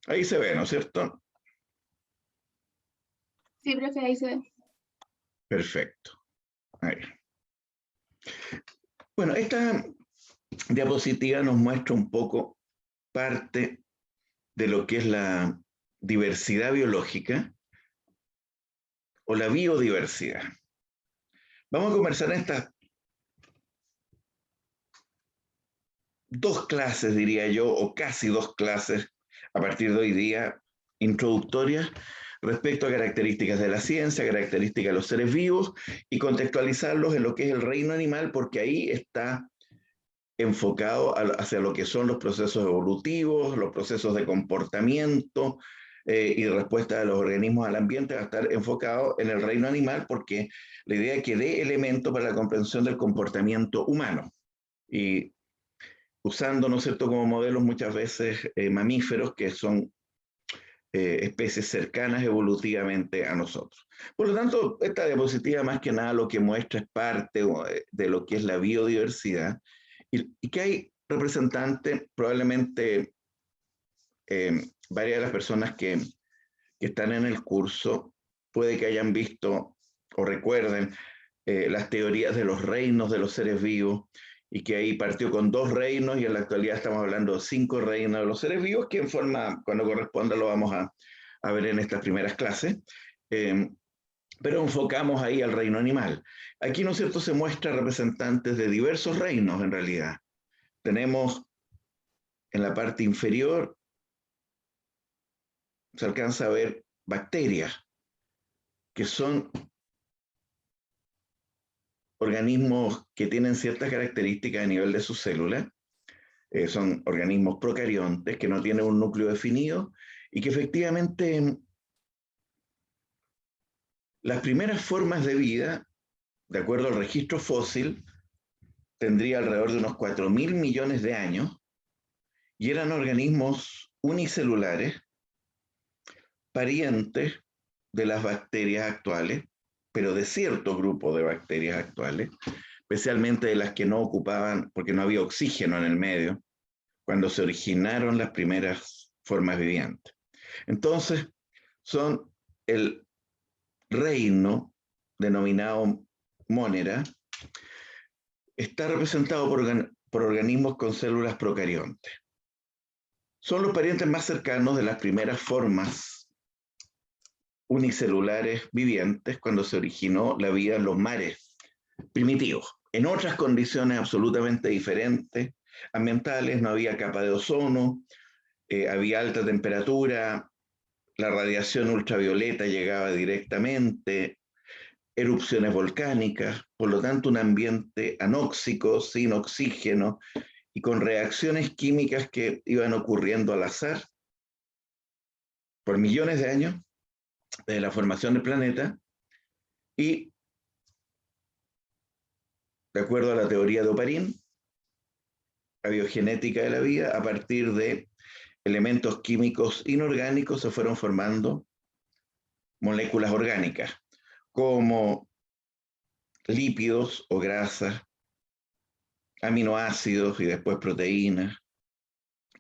Ahí se ve, ¿no es cierto? Sí, profe, ahí se ve. Perfecto. Ahí. Bueno, esta diapositiva nos muestra un poco parte de lo que es la diversidad biológica o la biodiversidad. Vamos a conversar en estas dos clases, diría yo, o casi dos clases a partir de hoy día, introductorias, respecto a características de la ciencia, características de los seres vivos y contextualizarlos en lo que es el reino animal, porque ahí está enfocado hacia lo que son los procesos evolutivos, los procesos de comportamiento y de respuesta de los organismos al ambiente, va a estar enfocado en el reino animal, porque la idea es que dé elemento para la comprensión del comportamiento humano. Y usando, ¿no es cierto?, como modelos muchas veces mamíferos que son especies cercanas evolutivamente a nosotros. Por lo tanto, esta diapositiva más que nada lo que muestra es parte de lo que es la biodiversidad y que hay representantes, probablemente varias de las personas que están en el curso, puede que hayan visto o recuerden las teorías de los reinos de los seres vivos, y que ahí partió con 2 reinos y en la actualidad estamos hablando de 5 reinos de los seres vivos, que en forma, cuando corresponda, lo vamos a ver en estas primeras clases. Pero enfocamos ahí al reino animal. Aquí, ¿no es cierto?, se muestra representantes de diversos reinos en realidad. Tenemos en la parte inferior, se alcanza a ver bacterias, que son organismos que tienen ciertas características a nivel de sus células. Son organismos procariontes que no tienen un núcleo definido y que efectivamente las primeras formas de vida, de acuerdo al registro fósil, tendría alrededor de unos 4.000 millones de años y eran organismos unicelulares, parientes de las bacterias actuales, pero de cierto grupo de bacterias actuales, especialmente de las que no ocupaban, porque no había oxígeno en el medio, cuando se originaron las primeras formas vivientes. Entonces, son el reino denominado Monera, está representado por organismos con células procariontes. Son los parientes más cercanos de las primeras formas unicelulares vivientes cuando se originó la vida en los mares primitivos. En otras condiciones absolutamente diferentes, ambientales, no había capa de ozono, había alta temperatura, la radiación ultravioleta llegaba directamente, erupciones volcánicas, por lo tanto un ambiente anóxico, sin oxígeno y con reacciones químicas que iban ocurriendo al azar por millones de años desde la formación del planeta y, de acuerdo a la teoría de Oparin, la biogenética de la vida, a partir de elementos químicos inorgánicos se fueron formando moléculas orgánicas, como lípidos o grasas, aminoácidos y después proteínas,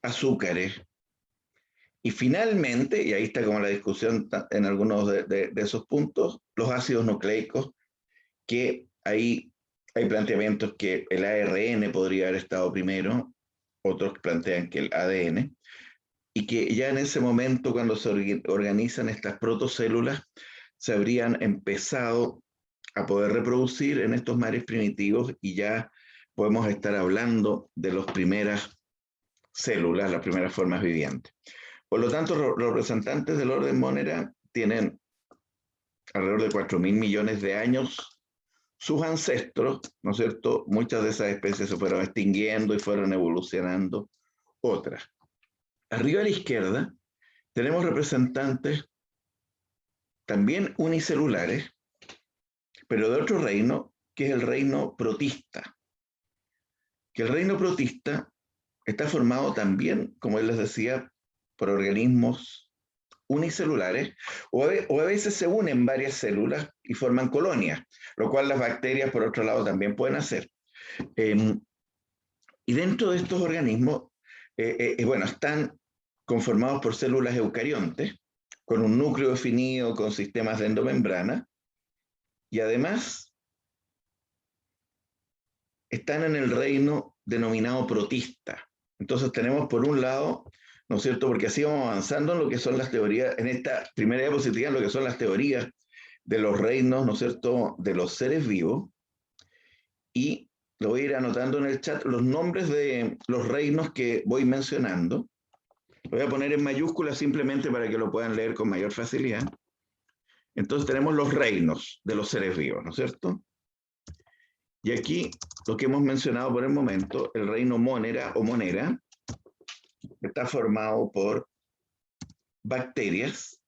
azúcares. Y finalmente, y ahí está como la discusión en algunos de esos puntos, los ácidos nucleicos, que ahí hay planteamientos que el ARN podría haber estado primero, otros plantean que el ADN, y que ya en ese momento, cuando se organizan estas protocélulas, se habrían empezado a poder reproducir en estos mares primitivos y ya podemos estar hablando de las primeras células, las primeras formas vivientes. Por lo tanto, los representantes del orden Monera tienen alrededor de 4.000 millones de años. Sus ancestros, ¿no es cierto? Muchas de esas especies se fueron extinguiendo y fueron evolucionando otras. Arriba a la izquierda tenemos representantes también unicelulares, pero de otro reino, que es el reino protista. Que el reino protista está formado también, como él les decía, por organismos unicelulares, o a veces se unen varias células y forman colonias, lo cual las bacterias, por otro lado, también pueden hacer. Y dentro de estos organismos, bueno, están conformados por células eucariontes, con un núcleo definido, con sistemas de endomembrana, y además están en el reino denominado protista. Entonces tenemos por un lado, ¿no es cierto? Porque así vamos avanzando en lo que son las teorías, en esta primera diapositiva, en lo que son las teorías de los reinos, ¿no es cierto?, de los seres vivos, y lo voy a ir anotando en el chat, los nombres de los reinos que voy mencionando. Lo voy a poner en mayúsculas simplemente para que lo puedan leer con mayor facilidad. Entonces tenemos los reinos de los seres vivos, ¿no es cierto? Y aquí lo que hemos mencionado por el momento, el reino Monera o Monera, está formado por bacterias,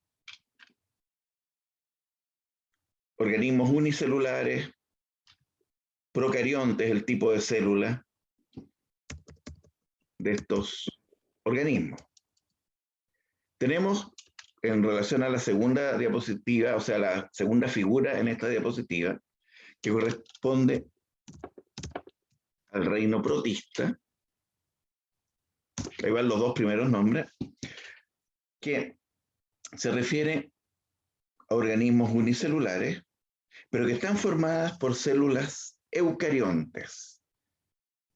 organismos unicelulares, procariontes, el tipo de célula de estos organismos. Tenemos, en relación a la segunda diapositiva, o sea, la segunda figura en esta diapositiva, que corresponde al reino protista, ahí van los dos primeros nombres, que se refiere a organismos unicelulares, pero que están formadas por células eucariontes,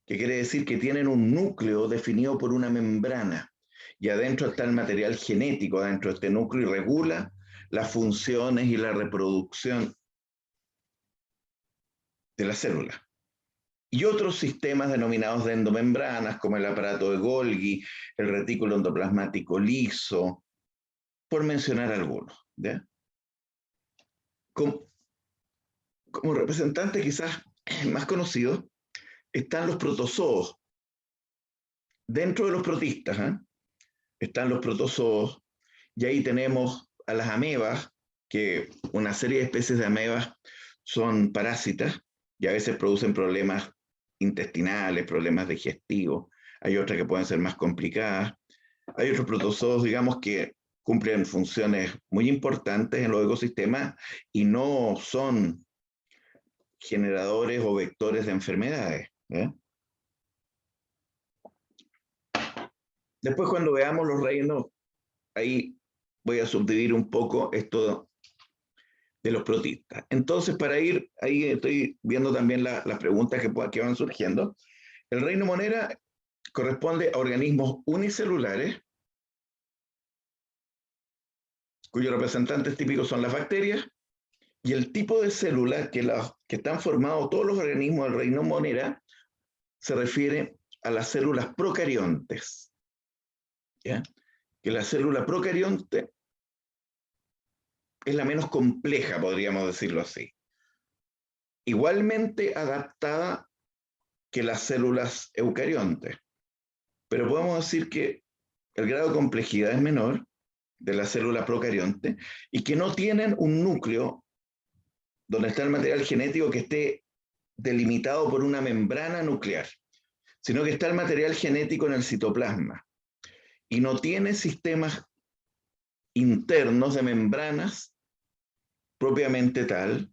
que quiere decir que tienen un núcleo definido por una membrana, y adentro está el material genético dentro de este núcleo y regula las funciones y la reproducción de la célula. Y otros sistemas denominados de endomembranas, como el aparato de Golgi, el retículo endoplasmático liso, por mencionar algunos. ¿Ya? Como representante quizás más conocido, están los protozoos. Dentro de los protistas, están los protozoos, y ahí tenemos a las amebas, que una serie de especies de amebas son parásitas y a veces producen problemas intestinales, problemas digestivos. Hay otras que pueden ser más complicadas. Hay otros protozoos, digamos, que cumplen funciones muy importantes en los ecosistemas y no son generadores o vectores de enfermedades. Después, cuando veamos los reinos, ahí voy a subdividir un poco esto de los protistas. Entonces, para ir, ahí estoy viendo también las preguntas que van surgiendo. El reino Monera corresponde a organismos unicelulares, cuyos representantes típicos son las bacterias, y el tipo de célula que están formados todos los organismos del reino Monera se refiere a las células procariontes. ¿Ya? Que la célula procarionte es la menos compleja, podríamos decirlo así. Igualmente adaptada que las células eucariontes. Pero podemos decir que el grado de complejidad es menor de la célula procarionte y que no tienen un núcleo donde está el material genético que esté delimitado por una membrana nuclear, sino que está el material genético en el citoplasma y no tiene sistemas internos de membranas propiamente tal.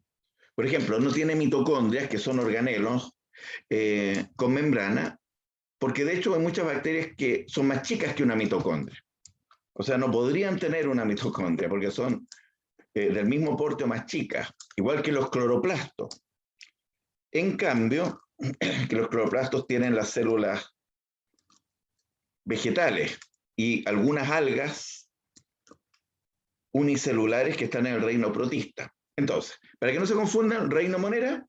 Por ejemplo, no tiene mitocondrias, que son organelos con membrana, porque de hecho hay muchas bacterias que son más chicas que una mitocondria. O sea, no podrían tener una mitocondria porque son del mismo porte o más chicas, igual que los cloroplastos. En cambio, que los cloroplastos tienen las células vegetales y algunas algas unicelulares que están en el reino protista. Entonces, para que no se confundan, el reino Monera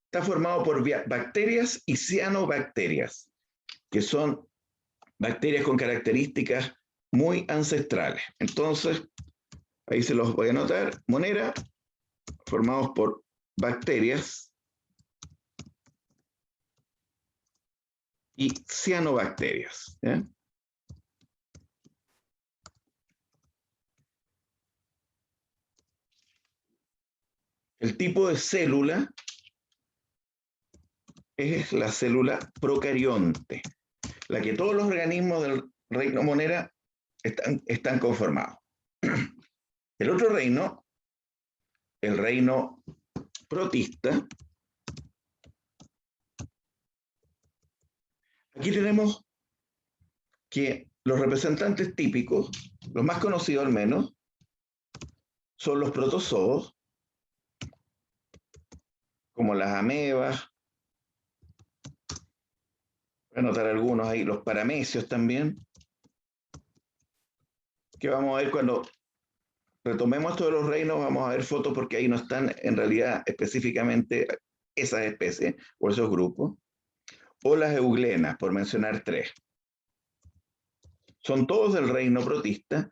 está formado por bacterias y cianobacterias, que son bacterias con características muy ancestrales. Entonces, ahí se los voy a anotar. Monera, formados por bacterias y cianobacterias. ¿Ya? El tipo de célula es la célula procarionte, la que todos los organismos del reino Monera están conformados. El otro reino, el reino protista, aquí tenemos que los representantes típicos, los más conocidos al menos, son los protozoos, como las amebas, voy a anotar algunos ahí, los paramecios también, que vamos a ver cuando retomemos esto de los reinos, vamos a ver fotos porque ahí no están en realidad específicamente esas especies o esos grupos, o las euglenas, por mencionar tres. Son todos del reino protista.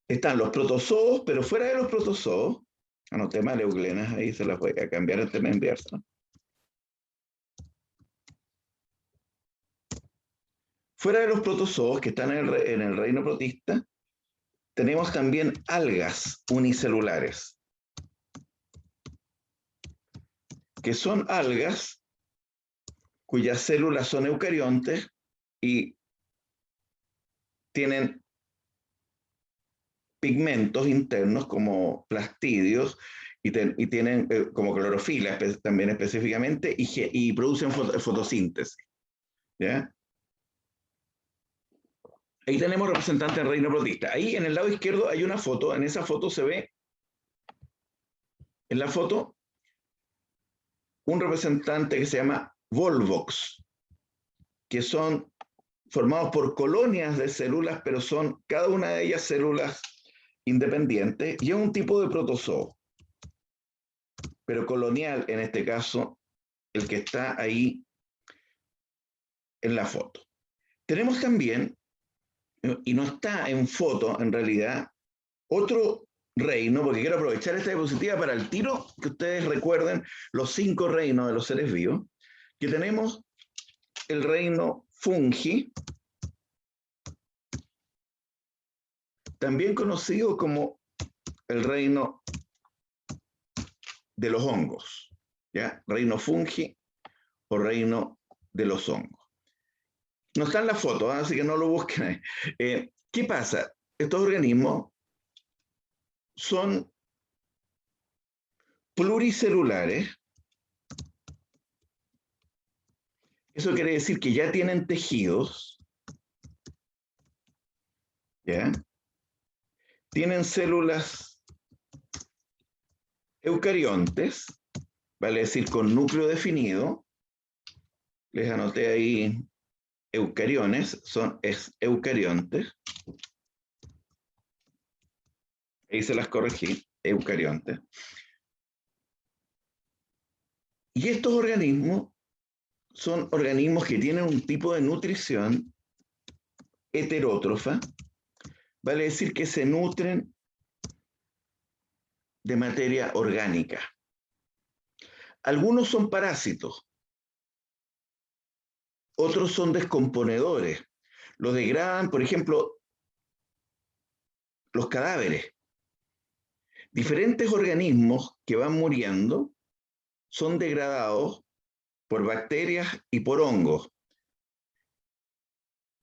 Están los protozoos, pero fuera de los protozoos, anoté mal euglenas, ahí se las voy a cambiar en tema inverso. Fuera de los protozoos que están en el reino protista, tenemos también algas unicelulares, que son algas cuyas células son eucariontes y tienen pigmentos internos como plastidios y tienen como clorofila también específicamente y producen fotosíntesis. ¿Ya? Ahí tenemos representantes del reino protista. Ahí en el lado izquierdo hay una foto. En esa foto se ve, en la foto, un representante que se llama Volvox, que son formados por colonias de células, pero son cada una de ellas células independientes, y es un tipo de protozoo, pero colonial en este caso, el que está ahí en la foto. Tenemos también, y no está en foto en realidad, otro reino, porque quiero aprovechar esta diapositiva para el tiro que ustedes recuerden los 5 reinos de los seres vivos, que tenemos el reino fungi, también conocido como el reino de los hongos, ¿ya? Reino fungi o reino de los hongos. No está en la foto, así que no lo busquen. ¿Qué pasa? Estos organismos son pluricelulares. Eso quiere decir que ya tienen tejidos, ¿ya? Tienen células eucariontes, vale decir con núcleo definido. Les anoté ahí eucariones, son eucariontes. Ahí se las corregí, eucariontes. Y estos organismos son organismos que tienen un tipo de nutrición heterótrofa, vale decir que se nutren de materia orgánica. Algunos son parásitos, otros son descomponedores. Los degradan, por ejemplo, los cadáveres. Diferentes organismos que van muriendo son degradados por bacterias y por hongos.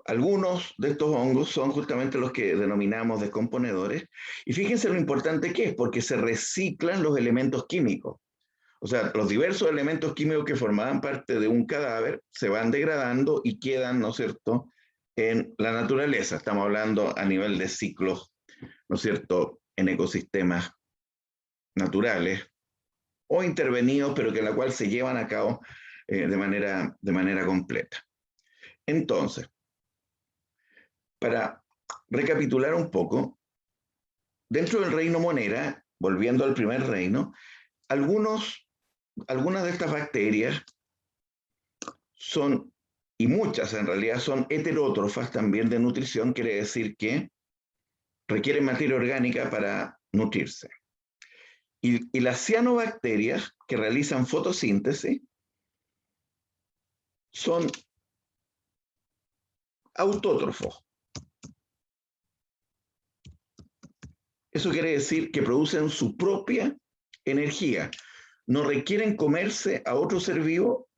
Algunos de estos hongos son justamente los que denominamos descomponedores. Y fíjense lo importante que es, porque se reciclan los elementos químicos. O sea, los diversos elementos químicos que formaban parte de un cadáver se van degradando y quedan, ¿no es cierto?, en la naturaleza. Estamos hablando a nivel de ciclos, ¿no es cierto?, en ecosistemas naturales o intervenidos, pero que en la cual se llevan a cabo de manera completa. Entonces, para recapitular un poco, dentro del reino monera, volviendo al primer reino, algunas de estas bacterias son, y muchas en realidad, son heterótrofas también de nutrición, quiere decir que requieren materia orgánica para nutrirse. Y las cianobacterias que realizan fotosíntesis son autótrofos. Eso quiere decir que producen su propia energía. No requieren comerse a otro ser vivo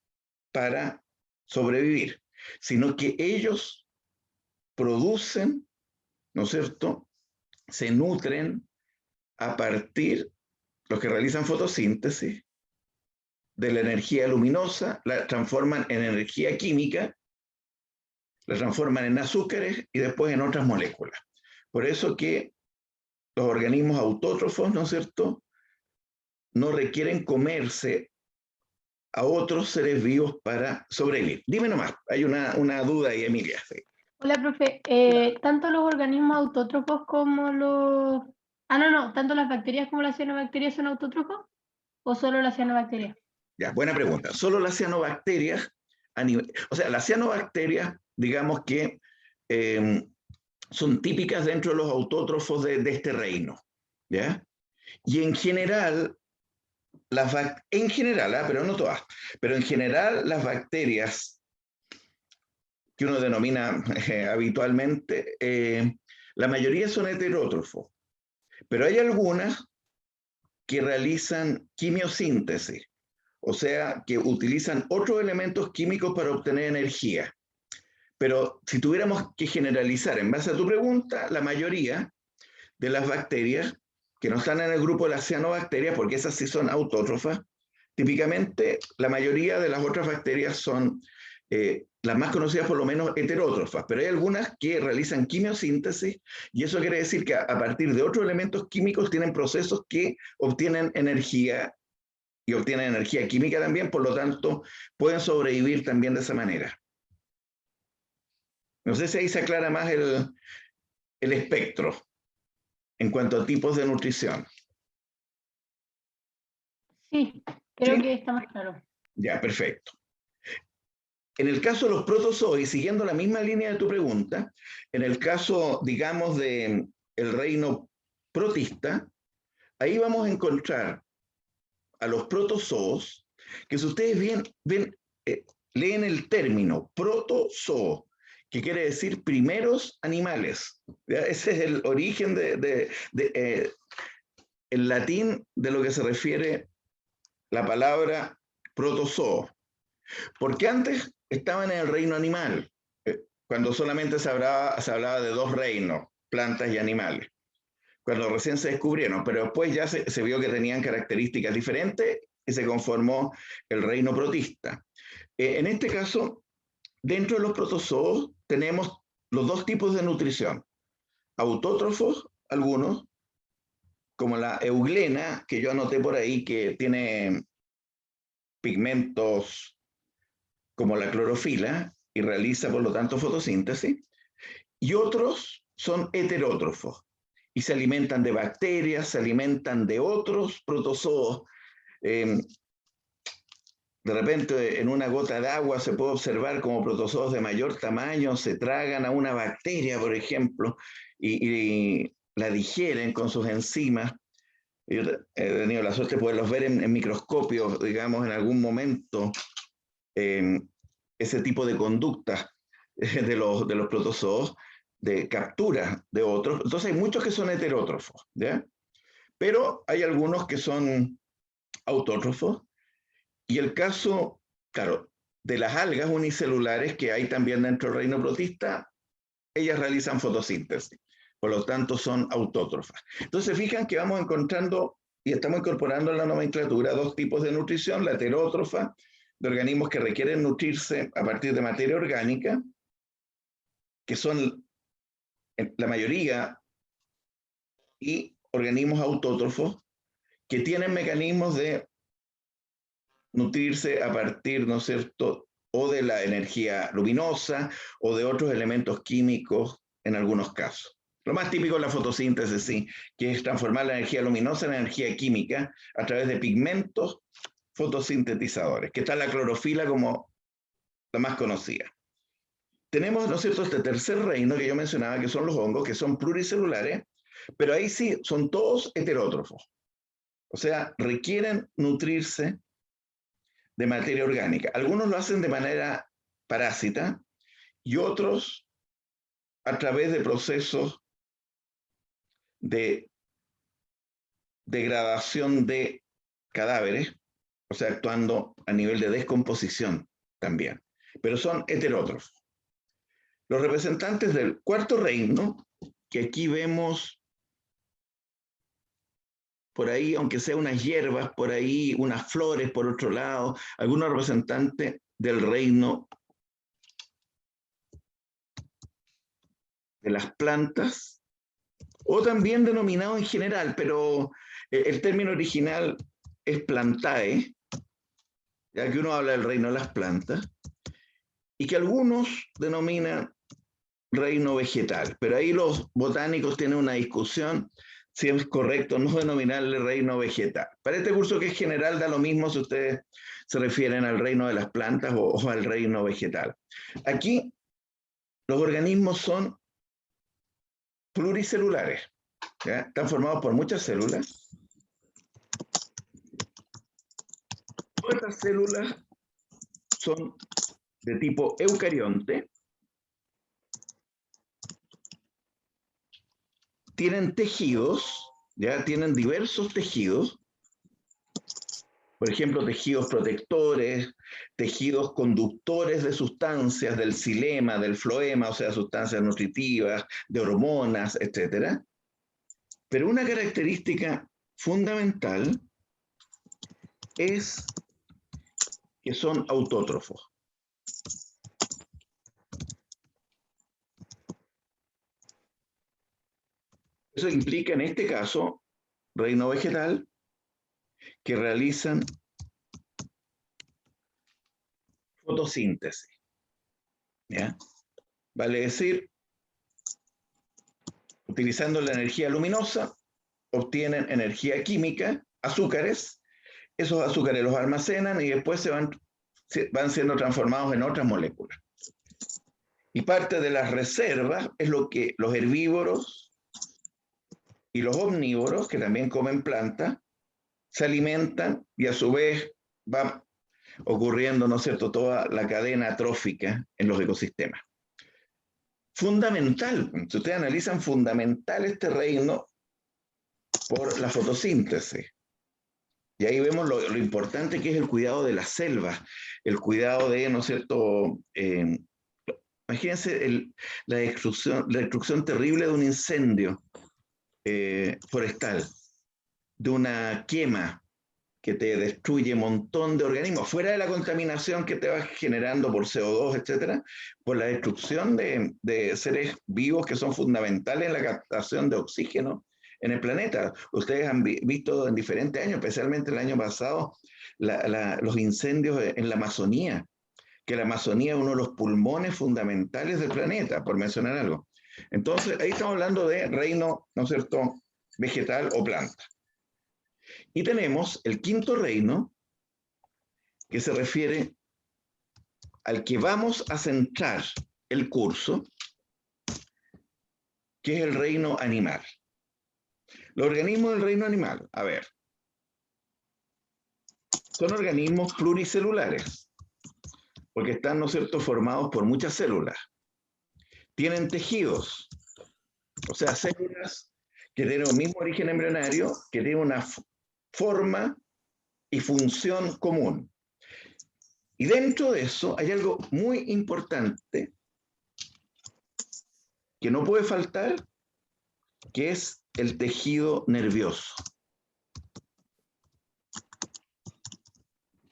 para sobrevivir, sino que ellos producen, ¿no es cierto?, se nutren a partir, los que realizan fotosíntesis, de la energía luminosa, la transforman en energía química, la transforman en azúcares y después en otras moléculas. Por eso que los organismos autótrofos, ¿no es cierto?, no requieren comerse a otros seres vivos para sobrevivir. Dime nomás, hay una duda ahí, Emilia. Sí. Hola, profe. ¿Tanto los organismos autótrofos como los... tanto las bacterias como las cianobacterias son autótrofos o solo las cianobacterias? Ya, buena pregunta. Solo las cianobacterias, o sea, las cianobacterias, digamos que son típicas dentro de los autótrofos de este reino, ¿ya? Y en general, pero no todas, pero en general las bacterias que uno denomina habitualmente, la mayoría son heterótrofos, pero hay algunas que realizan quimiosíntesis, o sea, que utilizan otros elementos químicos para obtener energía. Pero si tuviéramos que generalizar en base a tu pregunta, la mayoría de las bacterias que no están en el grupo de las cianobacterias, porque esas sí son autótrofas, típicamente la mayoría de las otras bacterias son las más conocidas por lo menos heterótrofas, pero hay algunas que realizan quimiosíntesis y eso quiere decir que a partir de otros elementos químicos tienen procesos que obtienen energía y obtienen energía química también, por lo tanto pueden sobrevivir también de esa manera. No sé si ahí se aclara más el espectro en cuanto a tipos de nutrición. Sí, creo ¿Sí? que está más claro. Ya, perfecto. En el caso de los protozoos, y siguiendo la misma línea de tu pregunta, en el caso, digamos, del reino protista, ahí vamos a encontrar a los protozoos, que si ustedes leen el término protozoo, que quiere decir primeros animales. ¿Ya? Ese es el origen en latín de lo que se refiere la palabra protozoo. Porque antes estaban en el reino animal, cuando solamente se hablaba de dos reinos, plantas y animales, cuando recién se descubrieron, pero después ya se vio que tenían características diferentes y se conformó el reino protista. En este caso, dentro de los protozoos tenemos los dos tipos de nutrición, autótrofos, algunos, como la euglena, que yo anoté por ahí, que tiene pigmentos como la clorofila y realiza, por lo tanto, fotosíntesis, y otros son heterótrofos y se alimentan de bacterias, se alimentan de otros protozoos. De repente, en una gota de agua se puede observar como protozoos de mayor tamaño se tragan a una bacteria, por ejemplo, y la digieren con sus enzimas. Yo he tenido la suerte de poderlos ver en microscopio, digamos, en algún momento, ese tipo de conductas de los protozoos, de captura de otros. Entonces hay muchos que son heterótrofos, ¿ya? Pero hay algunos que son autótrofos. Y el caso, claro, de las algas unicelulares que hay también dentro del reino protista, ellas realizan fotosíntesis, por lo tanto son autótrofas. Entonces fijan que vamos encontrando y estamos incorporando en la nomenclatura dos tipos de nutrición, la heterótrofa, de organismos que requieren nutrirse a partir de materia orgánica, que son la mayoría, y organismos autótrofos, que tienen mecanismos de nutrirse a partir, ¿no es cierto?, o de la energía luminosa o de otros elementos químicos en algunos casos. Lo más típico es la fotosíntesis, sí, que es transformar la energía luminosa en energía química a través de pigmentos fotosintetizadores, que está la clorofila como la más conocida. Tenemos, ¿no es cierto?, este tercer reino que yo mencionaba, que son los hongos, que son pluricelulares, pero ahí sí son todos heterótrofos. O sea, requieren nutrirse de materia orgánica. Algunos lo hacen de manera parásita y otros a través de procesos de degradación de cadáveres, o sea, actuando a nivel de descomposición también. Pero son heterótrofos. Los representantes del cuarto reino, que aquí vemos por ahí, aunque sea unas hierbas, por ahí unas flores por otro lado, algunos representantes del reino de las plantas, o también denominado en general, pero el término original es plantae, ya que uno habla del reino de las plantas, y que algunos denominan reino vegetal, pero ahí los botánicos tienen una discusión si es correcto no denominarle reino vegetal. Para este curso que es general da lo mismo si ustedes se refieren al reino de las plantas o al reino vegetal. Aquí los organismos son pluricelulares, ¿ya? Están formados por muchas células. Todas estas células son de tipo eucarionte, tienen tejidos, ya tienen diversos tejidos, por ejemplo, tejidos protectores, tejidos conductores de sustancias, del xilema, del floema, o sea, sustancias nutritivas, de hormonas, etc. Pero una característica fundamental es que son autótrofos. Eso implica en este caso, reino vegetal, que realizan fotosíntesis. ¿Ya? Vale decir, utilizando la energía luminosa, obtienen energía química, azúcares, esos azúcares los almacenan y después van siendo transformados en otras moléculas. Y parte de las reservas es lo que los herbívoros y los omnívoros, que también comen plantas, se alimentan y a su vez va ocurriendo, ¿no es cierto?, toda la cadena trófica en los ecosistemas. Fundamental, si ustedes analizan, fundamental este reino por la fotosíntesis. Y ahí vemos lo importante que es el cuidado de las selvas, el cuidado de, ¿no es cierto?, imagínense la destrucción terrible de un incendio forestal, de una quema que te destruye un montón de organismos, fuera de la contaminación que te va generando por CO2, etcétera, por la destrucción de seres vivos que son fundamentales en la captación de oxígeno en el planeta. Ustedes han visto en diferentes años, especialmente el año pasado, los incendios en la Amazonía, que la Amazonía es uno de los pulmones fundamentales del planeta, por mencionar algo. Entonces, ahí estamos hablando de reino, ¿no es cierto?, vegetal o planta. Y tenemos el quinto reino, que se refiere al que vamos a centrar el curso, que es el reino animal. Los organismos del reino animal, a ver, son organismos pluricelulares, porque están, ¿no es cierto?, formados por muchas células. Tienen tejidos, o sea, células que tienen el mismo origen embrionario, que tienen una forma y función común. Y dentro de eso hay algo muy importante que no puede faltar, que es el tejido nervioso.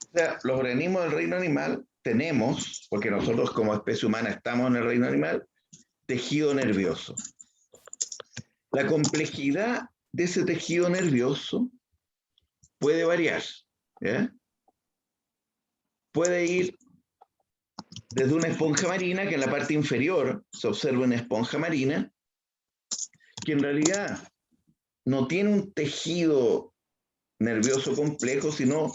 O sea, los organismos del reino animal tenemos, porque nosotros como especie humana estamos en el reino animal, tejido nervioso. La complejidad de ese tejido nervioso puede variar, ¿ya? Puede ir desde una esponja marina, que en la parte inferior se observa una esponja marina, que en realidad no tiene un tejido nervioso complejo, sino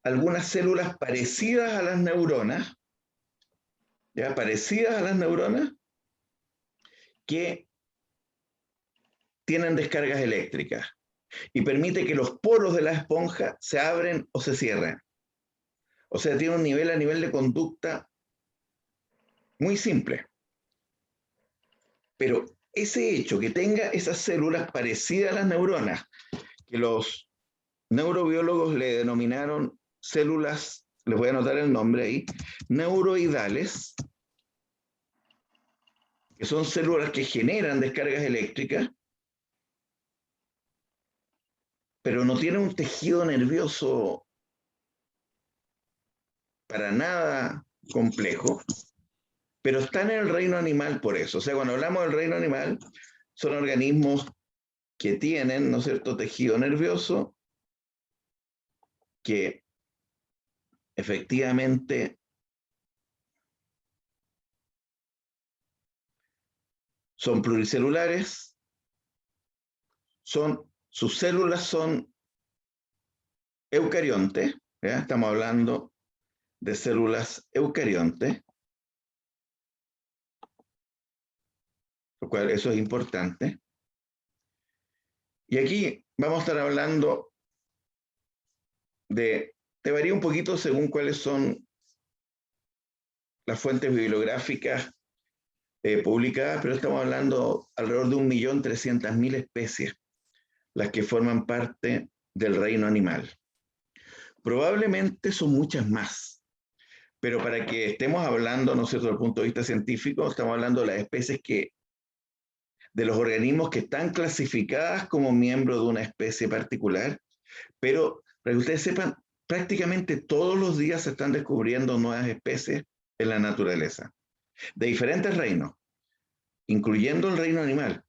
algunas células parecidas a las neuronas, ¿ya? Parecidas a las neuronas, que tienen descargas eléctricas y permite que los poros de la esponja se abren o se cierren. O sea, tiene un nivel a nivel de conducta muy simple. Pero ese hecho que tenga esas células parecidas a las neuronas, que los neurobiólogos le denominaron células, les voy a anotar el nombre ahí, neuroidales, que son células que generan descargas eléctricas, pero no tienen un tejido nervioso para nada complejo, pero están en el reino animal por eso. O sea, cuando hablamos del reino animal, son organismos que tienen, ¿no es cierto?, tejido nervioso, que efectivamente son pluricelulares, sus células son eucariontes, ¿ya? Estamos hablando de células eucariontes, lo cual eso es importante. Y aquí vamos a estar hablando te varía un poquito según cuáles son las fuentes bibliográficas publicadas, pero estamos hablando alrededor de 1.300.000 especies, las que forman parte del reino animal. Probablemente son muchas más, pero para que estemos hablando, ¿no es cierto?, desde el punto de vista científico, estamos hablando de las especies de los organismos que están clasificadas como miembros de una especie particular, pero para que ustedes sepan, prácticamente todos los días se están descubriendo nuevas especies en la naturaleza, de diferentes reinos, incluyendo el reino animal,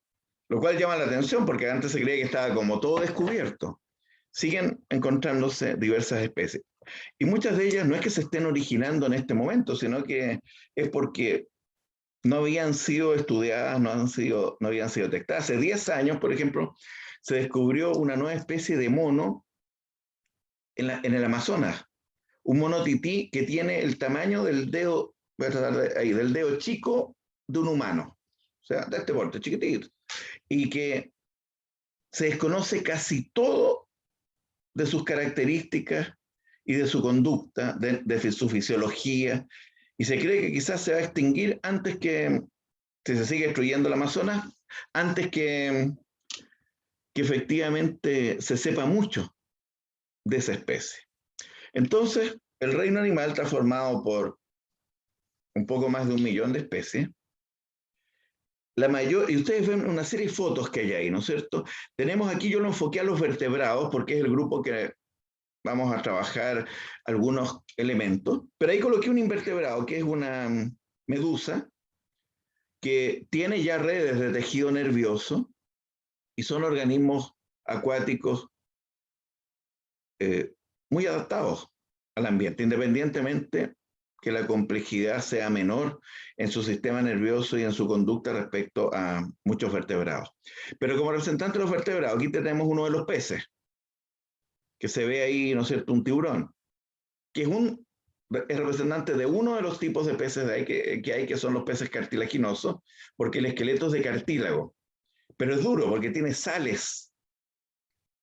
lo cual llama la atención porque antes se creía que estaba como todo descubierto. Siguen encontrándose diversas especies. Y muchas de ellas no es que se estén originando en este momento, sino que es porque no habían sido estudiadas, no habían sido detectadas. Hace 10 años, por ejemplo, se descubrió una nueva especie de mono en el Amazonas. Un mono tití que tiene el tamaño del dedo, voy a tratar de ahí, del dedo chico de un humano. O sea, de este porte, chiquitito. Y que se desconoce casi todo de sus características y de su conducta, de su fisiología, y se cree que quizás se va a extinguir antes que, si se sigue destruyendo el Amazonas, antes que efectivamente se sepa mucho de esa especie. Entonces, el reino animal está formado por un poco más de 1.000.000 de especies. Y ustedes ven una serie de fotos que hay ahí, ¿no es cierto? Tenemos aquí, yo lo enfoqué a los vertebrados, porque es el grupo que vamos a trabajar algunos elementos, pero ahí coloqué un invertebrado, que es una medusa, que tiene ya redes de tejido nervioso, y son organismos acuáticos muy adaptados al ambiente, independientemente que la complejidad sea menor en su sistema nervioso y en su conducta respecto a muchos vertebrados. Pero como representante de los vertebrados, aquí tenemos uno de los peces, que se ve ahí, ¿no es cierto?, un tiburón, que es representante de uno de los tipos de peces que hay, que son los peces cartilaginosos, porque el esqueleto es de cartílago, pero es duro porque tiene sales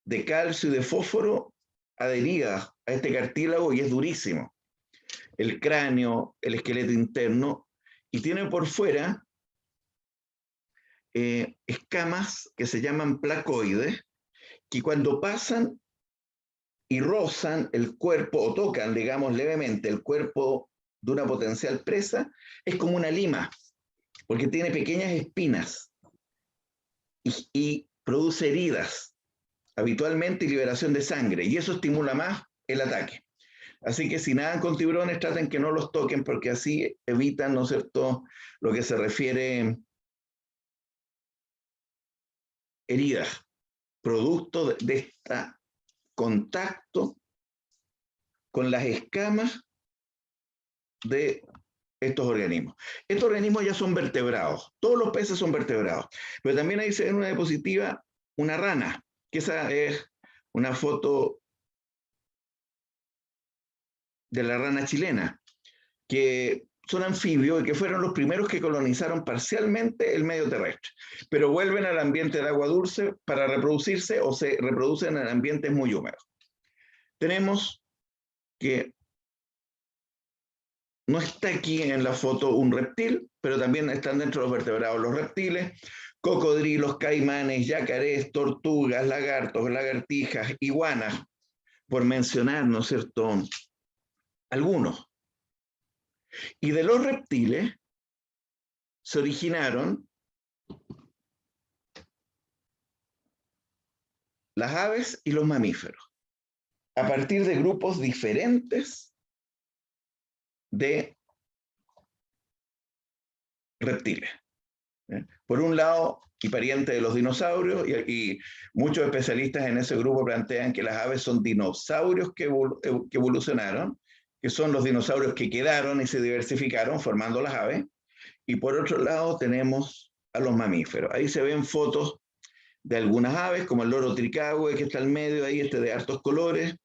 de calcio y de fósforo adheridas a este cartílago y es durísimo. El cráneo, el esqueleto interno, y tiene por fuera escamas que se llaman placoides, que cuando pasan y rozan el cuerpo o tocan, digamos, levemente el cuerpo de una potencial presa, es como una lima, porque tiene pequeñas espinas y produce heridas, habitualmente liberación de sangre, y eso estimula más el ataque. Así que si nadan con tiburones, traten que no los toquen, porque así evitan, ¿no es cierto?, lo que se refiere heridas, producto de este contacto con las escamas de estos organismos. Estos organismos ya son vertebrados, todos los peces son vertebrados, pero también ahí se ve en una diapositiva una rana, que esa es una foto de la rana chilena, que son anfibios y que fueron los primeros que colonizaron parcialmente el medio terrestre, pero vuelven al ambiente de agua dulce para reproducirse o se reproducen en ambientes muy húmedos. Tenemos que no está aquí en la foto un reptil, pero también están dentro de los vertebrados los reptiles, cocodrilos, caimanes, yacarés, tortugas, lagartos, lagartijas, iguanas, por mencionar, ¿no es cierto?, algunos. Y de los reptiles se originaron las aves y los mamíferos, a partir de grupos diferentes de reptiles. Por un lado, y pariente de los dinosaurios, y muchos especialistas en ese grupo plantean que las aves son dinosaurios que evolucionaron, que son los dinosaurios que quedaron y se diversificaron formando las aves. Y por otro lado tenemos a los mamíferos. Ahí se ven fotos de algunas aves, como el loro tricahue, que está al medio ahí, de hartos colores,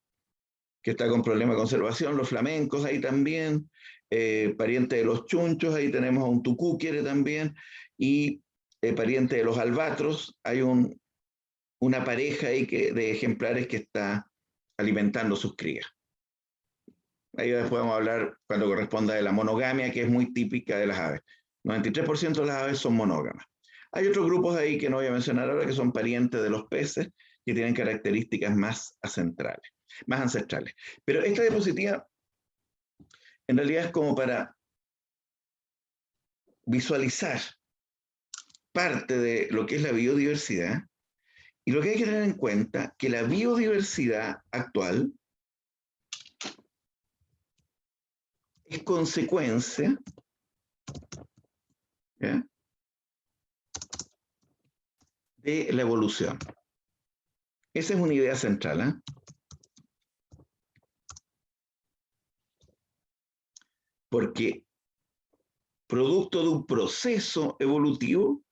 que está con problemas de conservación, los flamencos ahí también, pariente de los chunchos, ahí tenemos a un tucúquere también, y pariente de los albatros, hay una pareja ahí de ejemplares que está alimentando sus crías. Ahí después podemos hablar cuando corresponda de la monogamia, que es muy típica de las aves. 93% de las aves son monógamas. Hay otros grupos ahí que no voy a mencionar ahora, que son parientes de los peces, que tienen características más ancestrales. Pero esta diapositiva en realidad es como para visualizar parte de lo que es la biodiversidad, y lo que hay que tener en cuenta que la biodiversidad actual es consecuencia, ¿ya?, de la evolución. Esa es una idea central, ¿eh? Porque producto de un proceso evolutivo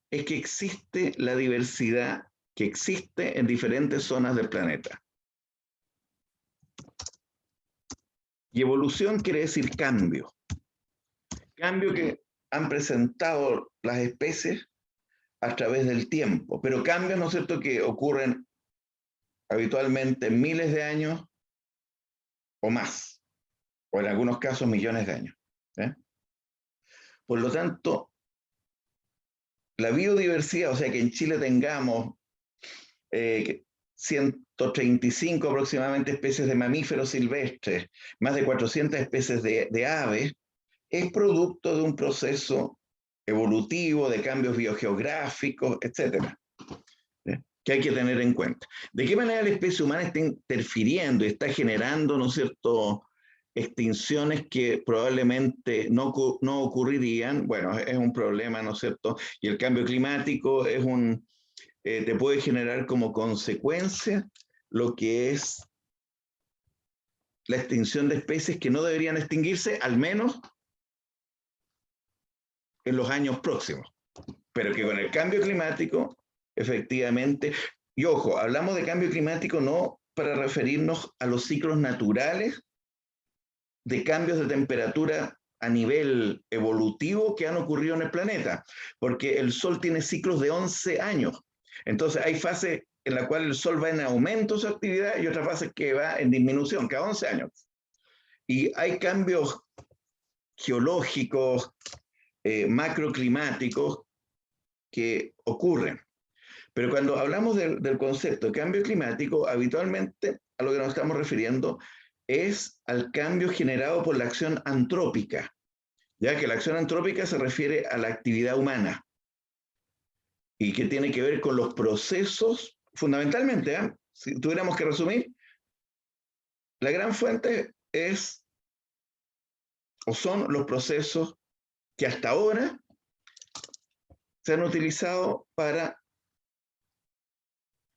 es que existe la diversidad que existe en diferentes zonas del planeta. Y evolución quiere decir cambio. Cambio que han presentado las especies a través del tiempo, pero cambios, ¿no es cierto?, que ocurren habitualmente miles de años o más, o en algunos casos millones de años. Por lo tanto, la biodiversidad, o sea, que en Chile tengamos 135 aproximadamente especies de mamíferos silvestres, más de 400 especies de aves, es producto de un proceso evolutivo, de cambios biogeográficos, etcétera, que hay que tener en cuenta. ¿De qué manera la especie humana está interfiriendo y está generando, ¿no es cierto?, extinciones que probablemente no ocurrirían? Bueno, es un problema, ¿no es cierto? Y el cambio climático es te puede generar como consecuencia lo que es la extinción de especies que no deberían extinguirse, al menos en los años próximos, pero que con el cambio climático, efectivamente, y ojo, hablamos de cambio climático no para referirnos a los ciclos naturales de cambios de temperatura a nivel evolutivo que han ocurrido en el planeta, porque el Sol tiene ciclos de 11 años. Entonces hay fases en la cual el Sol va en aumento su actividad y otras fases que va en disminución, cada 11 años. Y hay cambios geológicos, macroclimáticos que ocurren. Pero cuando hablamos del concepto de cambio climático, habitualmente a lo que nos estamos refiriendo es al cambio generado por la acción antrópica, ya que la acción antrópica se refiere a la actividad humana y que tiene que ver con los procesos, fundamentalmente, si tuviéramos que resumir, la gran fuente es o son los procesos que hasta ahora se han utilizado para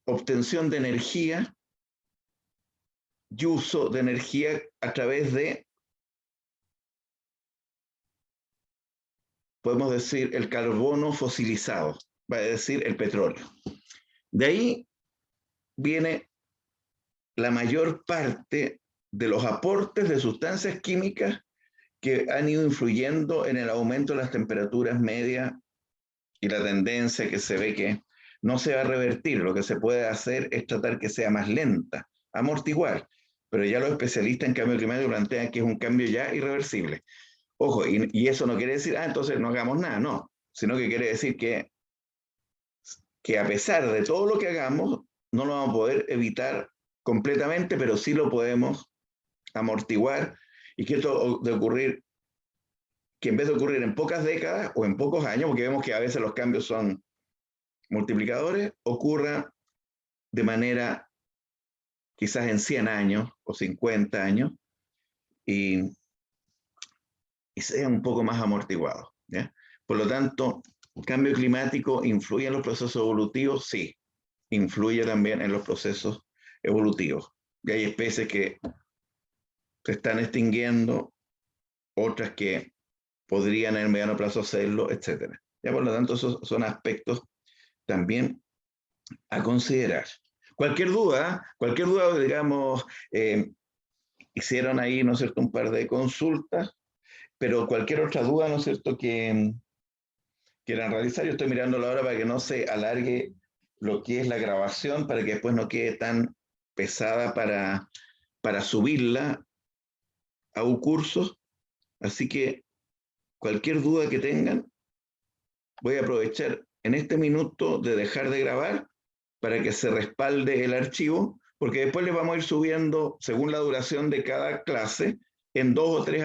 obtención de energía y uso de energía a través de, podemos decir, el carbono fosilizado, va a decir el petróleo. De ahí viene la mayor parte de los aportes de sustancias químicas que han ido influyendo en el aumento de las temperaturas medias y la tendencia que se ve que no se va a revertir. Lo que se puede hacer es tratar que sea más lenta, amortiguar, pero ya los especialistas en cambio climático plantean que es un cambio ya irreversible. Ojo, y eso no quiere decir, entonces no hagamos nada, no, sino que quiere decir que a pesar de todo lo que hagamos, no lo vamos a poder evitar completamente, pero sí lo podemos amortiguar, y que esto de ocurrir, que en vez de ocurrir en pocas décadas o en pocos años, porque vemos que a veces los cambios son multiplicadores, ocurra de manera quizás en 100 años o 50 años y sea un poco más amortiguado. ¿ya? Por lo tanto, ¿el cambio climático influye en los procesos evolutivos? Sí, influye también en los procesos evolutivos. Y hay especies que se están extinguiendo, otras que podrían en el mediano plazo hacerlo, etc. Ya, por lo tanto, esos son aspectos también a considerar. Cualquier duda, digamos, hicieron ahí, ¿no es cierto?, un par de consultas, pero cualquier otra duda, ¿no es cierto?, que quieran realizar, yo estoy mirándolo ahora para que no se alargue lo que es la grabación, para que después no quede tan pesada para subirla a un curso. Así que cualquier duda que tengan, voy a aprovechar en este minuto de dejar de grabar para que se respalde el archivo, porque después les vamos a ir subiendo, según la duración de cada clase, en 2 o 3